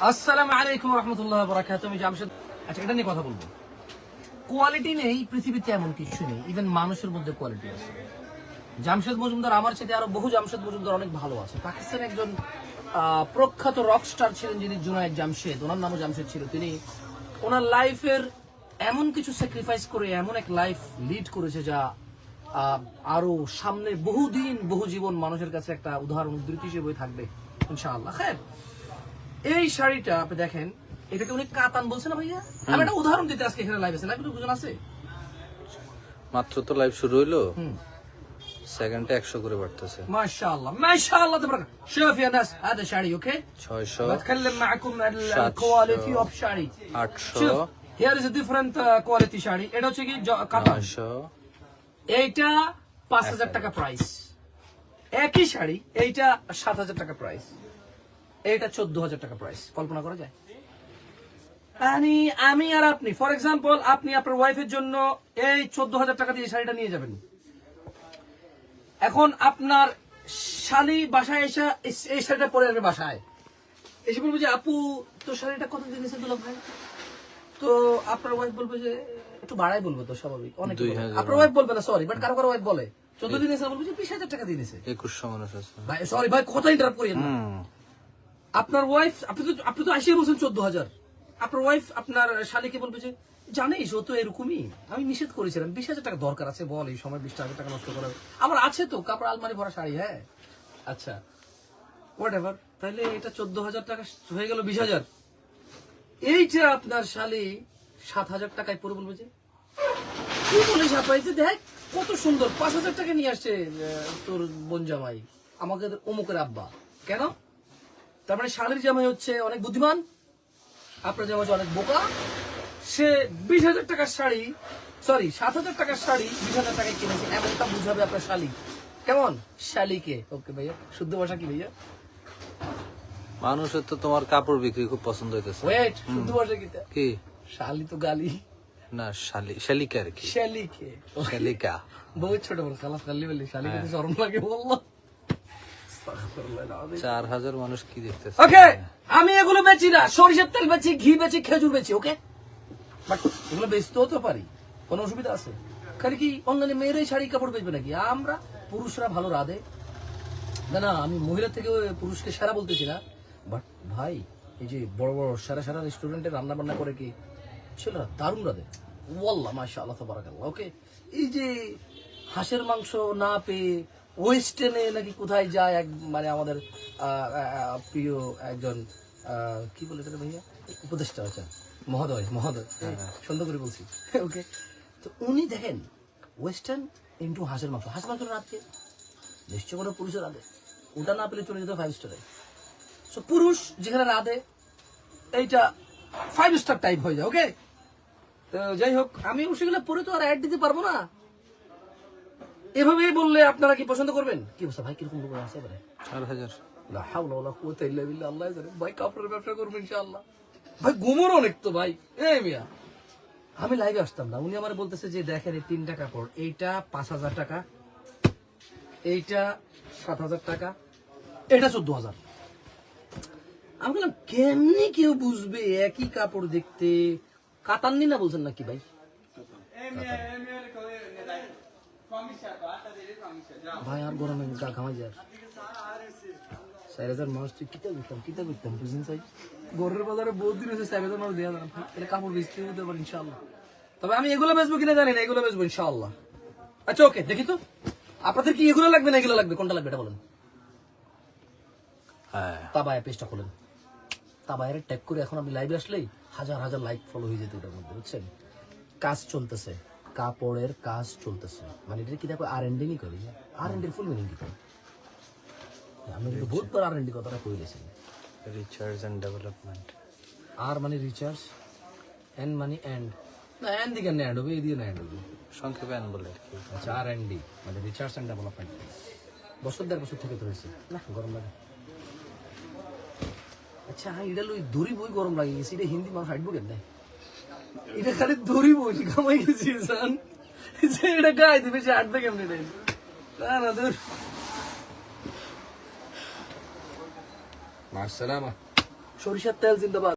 আসসালামু আলাইকুম রহমতুল্লাহ বারাকাতুহু। আমি জামশেদ। আচ্ছা, এটা নিয়ে কথা বলবো। কোয়ালিটি নেই পৃথিবীতে, এমন কিছু নেই। ইভেন মানুষের মধ্যে কোয়ালিটি আছে। জামশেদ মজুমদার আমার সাথে আরো বহু জামশেদ মজুমদার অনেক ভালো আছে। পাকিস্তানে একজন প্রখ্যাত রকস্টার ছিলেন যিনি জুনায়েদ জামশেদ, ওনার নামও জামশেদ ছিল। তিনি ওনার লাইফের এমন কিছু স্যাক্রিফাইস করে এমন এক লাইফ লিড করেছে যা আরো সামনে বহুদিন বহু জীবন মানুষের কাছে একটা উদাহরণ উদ্ধৃতি হিসেবে থাকবে ইনশাআল্লাহ। হ্যাঁ, এই শাড়িটা আপনি দেখেন, এটাকে উনি কাতান বলছে না ভাইয়া? আমি একটা উদাহরণ দিতে আজকে এখানে লাইভ আছে, লাইভ বুঝুন আছে মাত্র তো লাইভ শুরু হইলো, সেকেন্ডে 100 করে বাড়তেছে। মাশাআল্লাহ মাশাআল্lah تبارك. شوف يا ناس هذا شعري اوكي 600 بتكلم معكم عن الكواليتي اوف شعري 800 here is a different quality sari. এটা হচ্ছে কি কাতান, 900 এইটা 5000 টাকা প্রাইস। একই শাড়ি, এইটা 7000 টাকা প্রাইস, এইটা 14000 টাকা প্রাইস। কল্পনা করা যায়? আমি আর আপনি ফর এক্সাম্পল, আপনি আপনার ওয়াইফের জন্য এই 14000 টাকা দিয়ে শাড়িটা নিয়ে যাবেন। এখন আপনার শালি বাসায় এসে এই শাড়িটা পরে আসবে, বাসায় এসে বলবে যে আপু তো শাড়িটা কত দিয়েছে দুলা ভাই? তো আপনার ওয়াইফ বলবে যে একটু বাড়াই বলবে, তো স্বাভাবিক। অনেক আপনার ওয়াইফ বলবে না, সরি, বাট কারো কারো ওয়াইফ বলে 14 দিন এসে বলবে যে 20000 টাকা দিয়ে দিয়েছে। 2100 মানুষ আছে ভাই সরি ভাই, কথা ইন্টারাপ্ট করিয়েন না। আপনার ওয়াইফ, আপনি তো আসিয়ে বলছেন 14000। আপনার ওয়াইফ আপনার শালিকে বলবে যে জানিস ও তো এরকমই, আমি নিষেধ করেছিলাম, 20000 টাকা দরকার আছে, বল এই সময় 20000 টাকা নষ্ট করার আমার আছে তো, কাপড় আলমারি ভরা শাড়ি। হ্যাঁ আচ্ছা হোয়াট এভার, তাহলে এটা 14000 টাকা হয়ে গেল 20000। এইটা আপনার শালি 7000 টাকায় পরে বলবে যে কি বলিস আপাই, যে দেখ কত সুন্দর, 5000 টাকা নিয়ে আসছে তোর বোন জামাই, আমাকে অমুকের আব্বা। কেন? তার মানে শালির জামাই হচ্ছে অনেক বুদ্ধিমান, আপনার জামাই হচ্ছে অনেক বোকা। সে 20000 টাকার শাড়ি, সরি 7000 টাকার শাড়ি 20000 টাকায় কিনেছে, এমনটা বুঝাবে আপনার শালি। কেমন? শালিকে। ওকে ভাইয়া, শুদ্ধ ভাষা কি ভাইয়া? মানুষের তো তোমার কাপড় বিক্রি খুব পছন্দ হইতেছে। ওয়েট, শুদ্ধ ভাষা কি? শালি তো গালি না, শালিকা আর কি, শালিকে, শালিকা বহুত ছোট বড় খালাস খালি বলি, শালিকে তো শরম লাগে বললো। 4000 মানুষ কি দেখতেছে। ওকে, আমি এগুলো বেচি না, সরিষার তেল বেচি, ঘি বেচি, খেজুর বেচি। ওকে, বাট এগুলো বেচতেও তো পারি, কোনো অসুবিধা আছে? খালি কি অনলাইনে মেয়েরাই শাড়ি কাপড় বেচবে নাকি? আমরা পুরুষরা ভালো রাধে না। না, আমি মহিলা থেকে পুরুষকে সেরা বলতেছি না, বাট ভাই এই যে বড় বড় সেরা সেরা রেস্টুরেন্টে রান্না বান্না করে কি ছেলেরা দারুণ রাধে, ওয়াল্লাহ মাশাআল্লাহ তাবারাকাল্লাহ। ওকে, এই যে হাঁসের মাংস না পেয়ে ওয়েস্টার্নে নাকি কোথায় যায়, এক মানে আমাদের প্রিয় একজন কি বলে এটা ভাইয়া, উপদেষ্টা, আচ্ছা মহোদয়, সুন্দর করে বলছি। ওকে, তো উনি দেখেন ওয়েস্টার্ন ইন্টু হাঁসের মাংস, হাঁসের মাংস রাখছে নিশ্চয় কোনো পুরুষের রাধে, ওটা না পেলে চলে যেত 5 স্টারে। সো পুরুষ যেখানে রাধে এইটা 5 স্টার টাইপ হয়ে যায়। ওকে, তো যাই হোক, আমি সেগুলো পরে তো আর অ্যাড দিতে পারবো না। এভাবেই বললে আপনারা কি পছন্দ করবেন? কি অবস্থা ভাই, কিরকম লোক আছে এবারে? 4000 লা হাওলা ওয়ালা কুওয়াতা ইল্লা বিল্লাহ, আল্লাহ জানে। ভাই কাপড়ের ব্যবসা করবো ইনশাআল্লাহ। ভাই গুমর অনেক তো ভাই। এই মিয়া, আমি লাইভে আসতাম না, উনি আমার বলতেছে যে দেখেন এই 3টা কাপড়, এইটা 5000 টাকা, এইটা 7000 টাকা, এটা 14000। আমি বললাম কেমনি কেউ বুঝবে একই কাপড় দেখতে? কাতাননি না বলছেন নাকি ভাই? ভাই আর গরমে গা ঘামাই যায়। 4000 মানুষ তুই কিতা করতাম বুঝিন চাই, গরের বাজারে বহুত দিন হয়েছে 4000 মানুষ দেওয়া যাবে, এটা কাপড় বেচতে হতে পারে ইনশাআল্লাহ। তবে আমি এগুলো বেচবো কিনা জানি না, এগুলো বেচবো ইনশাআল্লাহ। আচ্ছা ওকে, দেখি তো আপনাদের কি এগুলো লাগবে না এগুলো লাগবে, কোনটা লাগবে এটা বলেন। হ্যাঁ, তাবায়া পেজটা খোলেন, তাবায়ারে ট্যাগ করে এখন আমি লাইভে আসলেই হাজার হাজার লাইক ফলো হয়ে যেত ওটার মধ্যে, বুঝছেন? কাজ চলতেছে, কাপড়ের কাজ চলতেছে, মানে এটা কি দেখো R&D নি করি, R&D ফুল মিনিং কি? আমি কিন্তু বহুত বার R&D কথাটা কই দিয়েছি। রিসার্চ এন্ড ডেভেলপমেন্ট, আর মানে রিসার্চ, এন্ড মানে এন্ড, না এন্ড দিকে না এন্ড হবে, এই দিয়ে না এন্ড হবে, সংক্ষেপে এন বলে আর কি। আচ্ছা R&D মানে রিসার্চ এন্ড ডেভেলপমেন্ট। বছর 1.5 বছর থেকে তো হয়েছে না, গরম লাগে। আচ্ছা হ্যাঁ, এটা লই দড়ি বই গরম লাগে গেছে, এটা হিন্দি মানুষ হাঁটবো কেন? এটা খালি দড়ি বই কামাই গেছি জান, এটা গায়ে দিবে সে হাঁটবে কেমনি? না না দূর। মা আসসালামা। সরিষার তেল জিন্দাবাদ।